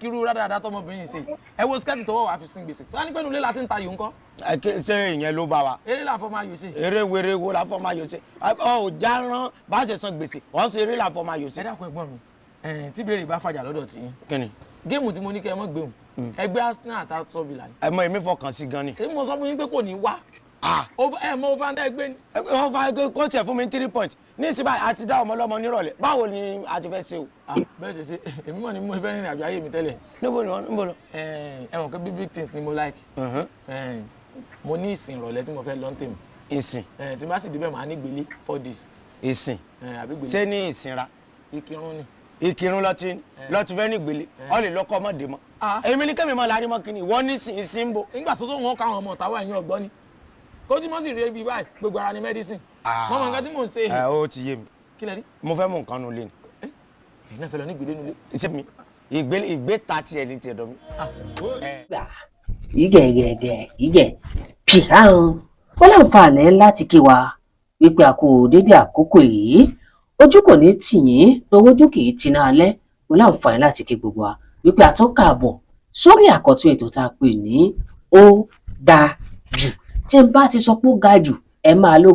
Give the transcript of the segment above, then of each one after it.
irú rádàrádà tọmọbìnrin ṣe ẹ wo skẹ́ẹ̀tì tọwọ́ wàá fi sin gbèsè tó wá ní pẹ́ẹ́nu ilé láti ń ta yòó ńkọ́. ṣé ìyẹn ló bá wa. eré làfọ́ máa yòó ṣe. eré wéré wo làfọ́ máa yòó ṣe ò já rán bá ṣe san gbèsè wọ́n ṣe eré làfọ́ máa yòó ṣe. ẹ dákun ẹ̀gbọ́n mi tí béèrè bá fàjà lọ́dọ̀ tí. kí ni. géèmù tí mo ní kẹ́ ẹ mọ́ gbéhùn ẹgbẹ́ Arsenal àti Aston Villa ni. ẹ mọ èmi fọkàn sí gan ni. èmi mo sọ fún yín pé kò ní wá. ẹ mọ over ndẹ́ gbé ni. wọ́n fa kó tiẹ̀ fún mi 3 points ní ìsìnbá àti dá ọmọ ọlọ́mọ nírọ̀lẹ́ báwo ni a ti fẹ́ ṣe o. bẹ́ẹ̀ ṣe ṣe èmi mọ̀ ni mo fẹ́ rìnrìn àjò ayé mi tẹ́lẹ̀. níbo lọ. ẹ̀wọ̀n kẹ́ big things ni mo like. mo ní ìsìn ìrọ̀lẹ́ tí mo fẹ́ lọ́n tèmi. ìsìn. tí n bá sì débẹ̀ màá ní gbélé 4 days. ìsìn. ṣé ní ìsinra. ìkírun ni. ìkírun lọ́tí fẹ́ ní gbélé ọ lè lọ́kọ́ ọmọdé mọ́. èmi ní kẹ́mi máa larí mọ́ kínní wọ́n ní ìsìn bò. nígbà tó wọn káwọn ọmọ táwa ẹ̀yìn ọ̀gbọ́n ni kójú mọ́ sì rí ebi báyìí gbogbo ara ni medicine. mo mọ nǹkan tí mò ń ṣe. ó ti yé mi. kí lẹ rí. mo fẹ́ mú nǹkan nu lé ni. ẹ̀yin náà fẹ́ lọ ní ìgbélé nulẹ̀. iṣẹ́ mi ìgbé ta tiẹ̀ ní tiẹ̀ dọ̀ mi. ìgẹ̀ pìhàn ó láǹfààní láti kí wa wípé a kò dédé àkókò yìí ojú kò ní tì yín lówó ojú kì í tiná alẹ́ ó láǹfààní láti kí gbogbo wa wípé a tún káàbọ̀ sórí àkọ́tún ètò tá a pè ní ó ga jù tí n bá ti sọ pé ó ga jù ẹ máa ló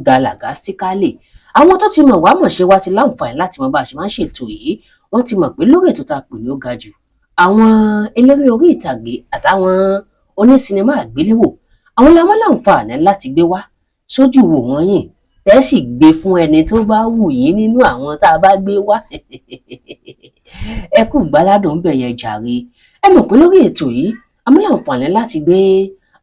ga làgástíkálì àwọn tó ti mọ̀ wá mọ̀ ṣe wá ti láǹfààní láti mọ bá a ṣe máa ń ṣètò yìí wọ́n ti mọ̀ pé lórí ètò tá a pè ní ó ga jù àwọn eléré orí ìtàgé àtàwọn onísinimá àgbéléwò àwọn la máa láǹfààní láti gbé wá sójú wò wọ́n yìn tẹ́ sì gbé fún ẹni tó bá wù yín nínú àwọn tá a bá gbé wá ẹ kú gbáládùn bẹ̀ yẹn jàre ẹ mọ̀ pé lórí ètò yìí a máa láǹfààní láti gbé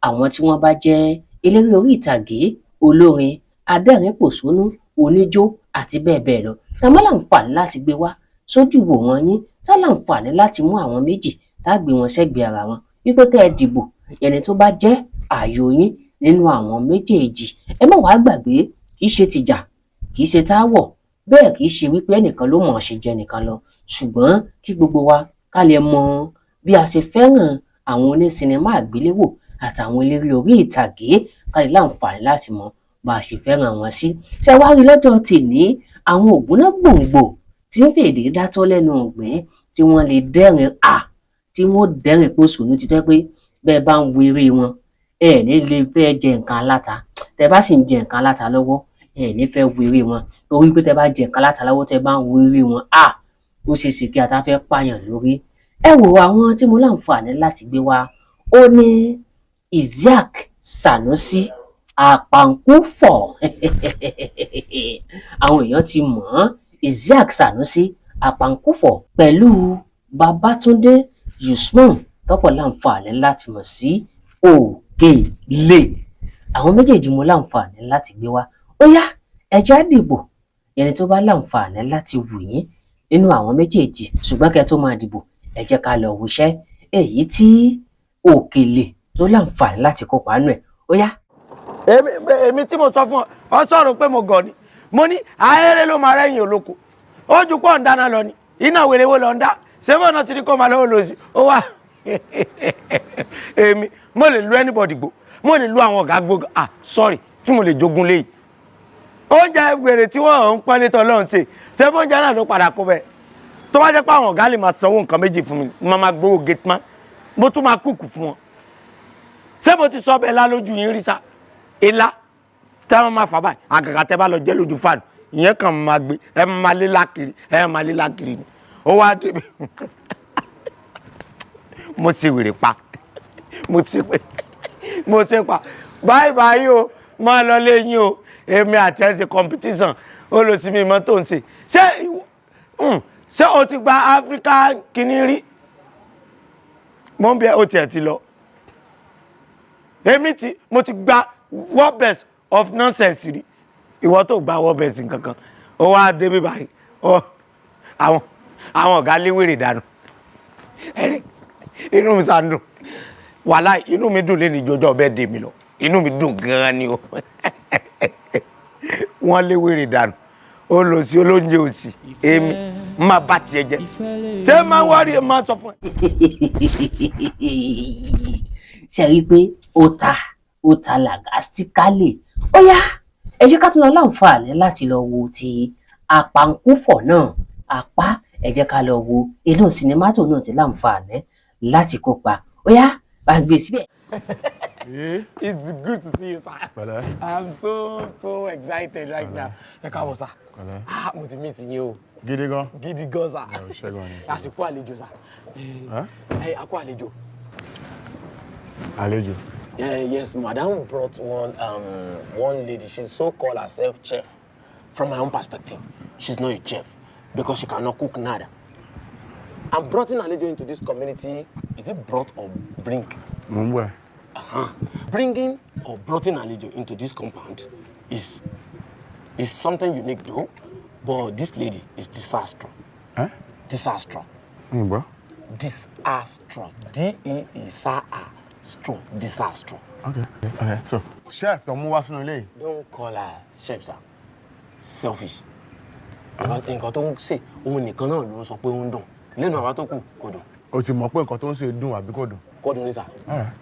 àwọn tí wọ́n bá jẹ́ eléré orí ìtàgé olórin adẹ́rìn-pòṣónú oníjó àti bẹ́ẹ̀ bẹ́ẹ̀ lọ tá a máa láǹfààní láti gbé wá sójú wò wọ́n yín tá a láǹfààní láti mú àwọn méjì tá a gbé wọn sẹ́gbẹ̀ẹ́ ara wọn wípé kẹ́ ẹ dìbò ẹni tó bá jẹ́ ààyò yín nínú àwọn méjèèjì ẹ má wàá gbàgbé kì í ṣe tìjà kì í ṣe táwọ̀ bẹ́ẹ̀ kì í ṣe wípé ẹnìkan ló mọ̀ ọ́ ṣe jẹ́ nìkan lọ ṣùgbọ́n kí gbogbo wa ká lè mọ bí a ṣe fẹ́ràn àwọn onísinimá àgbéléwò àtàwọn eléré orí ìtàgé ká lè láǹfààní láti mọ bá a ṣe fẹ́ràn wọn sí. ṣé wàá rí lọ́dọ̀ tèmi àwọn ògbóná gbòǹgbò tí ń fèdè dátọ́ lẹ́nu ọ̀gbẹ́ tí wọ́n lè dẹ́rìn tí wọ́n dẹ́rìn pòṣónú ti tẹ́ pé bẹ́ẹ̀ bá ń wo eré wọn ẹ ní lè fẹ́ jẹ nǹkan aláta tẹ́ bá sì ń jẹ nǹkan aláta lọ́wọ́ ẹ ní fẹ́ wo eré wọn torí pé tẹ́ bá jẹ nǹkan aláta lọ́wọ́ tẹ́ bá ń wo eré wọn ó ṣe é ṣe kí ata fẹ́ pààyàn lórí. ẹ wo àwọn tí mo láǹfààní láti gbé wá ó ní Isiaq Sanusi Àpàǹkúfọ̀ àwọn èèyàn ti mọ̀ ọ́n Isiaq Sanusi Àpàǹkúfọ̀ pẹ̀lú Babátúndé Usman tọ́pọ̀ láǹfààní láti mọ̀ sí Ògèlè àwọn méjèèjì mo láǹfààní láti gbé wá ó yá ẹjẹ́ àdìbò ẹni tó bá láǹfààní láti wù yín nínú àwọn méjèèjì ṣùgbọ́n kẹ́ tó máa dìbò ẹ jẹ́ ká lọ wòṣẹ́ èyí tí Ògèlè tó láǹfààní láti kópa nù ẹ̀ ó yá. èmi tí mo sọ fún ọ sọ̀rọ̀ pé mo gọ̀ ni mo ní ahéré ló máa rẹ́yìn olóko ó ju pọ̀ ń dáná lọ ni iná wèrè wo lọ ń dá ṣé bọ́ọ̀nà ti ní kó máa lọ́wọ́ lòsì ó wà èmi mo lè lu anybody gbó mo lè lu àwọn ọ̀gá gbogbo sorry tí mo lè jogun léyìí oúnjẹ wèrè tí wọ́n ń pọ́n létọ́ lọ́hùn ṣé bóúnjẹ náà ló padà kó bẹ́ẹ̀ tó bá jẹ́ pé àwọn ọ̀gá lè máa sanwó nǹkan méjì fún mi mo máa gbowó gateman mo tún máa kúkú fún wọn ṣé mo ti sọ bẹ́ẹ̀ lálójú yín rí sá ilá tẹ́ wọ́n máa fà báyìí àgàgà tẹ́ bá lọ jẹ́ lójú fáànù ìyẹn kàn máa gbé ẹ máa lé lákiri ni ó wá débi mo ṣe wèrè pa mo ṣe pa báyìí o máa lọ léyìn o èmi àti ẹ ṣe competition ó lọ sí mi mọ́ tó ń ṣe ṣé o ti gba Africa kìíní rí mo ń bí ẹ o tiẹ̀ ti lọ mo ti gba world best of nonsense rí ìwọ tó gba world best kankan ó wá débi báyìí àwọn ọ̀gá léwèrè dànù inú mi sá ń dùn wàhálà inú mi dùn lẹ́nu ìjọjọ́ ọbẹ̀ dè mí lọ inú mi dùn gan-an ni o wọ́n léwèrè dànù ó lọ sí olóúnjẹ òsì èmi máa bá tiẹ̀ jẹ́ ṣé máa wárí ẹ máa sọ fún ẹ. ṣe rí i pé ó ta làgástíkálì ó yá ẹ jẹ́ ká tún lọ láǹfààní láti lọ wo ti Àpàǹkúfọ̀ náà apá ẹ jẹ́ ká lọ wo inú sinimá tó náà ti láǹfààní láti kópa ó yá bá gbé síbẹ̀. It's good to see you, sir. Pẹ̀lẹ́. I'm so excited right now. Ẹ káàbọ̀ sir. Pẹ̀lẹ́. Mo ti miss yín o. Gidi gan. Gidi gan sir. Ṣẹ́gun ni. Àsìkò àlejò sir. Àkó àlejò. Àlejò. Yes, madam brought one lady. She so called herself chef. From my own perspective, she's not a chef because she cannot cook nada. And brought in àlejò into this community, is it brought or bring? Mo ń bọ̀. Bringing or brought in àlejò into this compound is something unique though, but this lady is disastrous. Disastrous. Mo ń bọ̀. Disastrous. D-E-E-S-A-R-Stro. Disastrous. Okay. So, chef, tó mú wá sínú ilé. Don't call her chef, sir. Selfish. Because nǹkan tó ń ṣe òun nìkan náà ló ń sọ pé ó ń dùn. Lẹ́nu àwa tó kù kò dùn. O ti mọ̀ pé nǹkan tó ń ṣe dùn àbí kò dùn. Kò dùn ní sir. All right.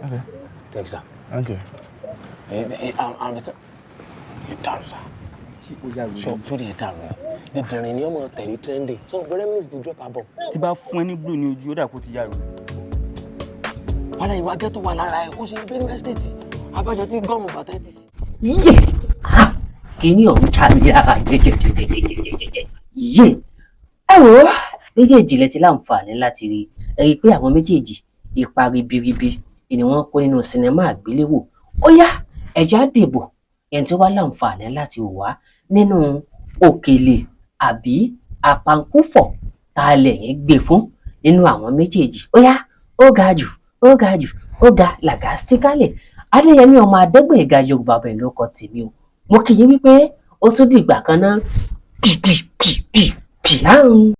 Okay. Thank you, sir. Thank you. Ẹ dàrú sir. Sórí ẹ dàrú ni. Dídìrín ni ọmọ tẹ̀lé trending. So very miss the drop abọ. Tí bá fún ẹ ní blue ní ojú ó dà kó ti yàrá. Wàhálà ìwà ghetto wà lára ẹ̀ ó ṣe Benue Estate. Abájọ tí gọ́ọ̀mù bàtà ẹ̀ ti sí. Kìíní ọ̀hún ta mi lára jẹjẹjẹjẹjẹjẹjẹ. Ẹ wò ó méjèèjì lẹ ti láǹfààní láti rí ẹ rí i pé àwọn méjèèjì ipa ribiribi ni wọ́n kó nínú sinimá àgbéléwò. Ó yá ẹ̀já dìbò ẹni tí wọ́n láǹfààní láti wò wá nínú òkèlè àbí àpankúfọ̀ tá a lè yẹn gbé fún nínú àwọn méjèèjì. Ó yá ó ga jù ó ga làgàsítíkálẹ̀. Adéyẹmí ọmọ Adégbóyèga Yorùbá bẹ́ẹ̀ ló kọ tèmi o. Mo kì í wípé ó tún dìgbà kan náà. Pì láàrún.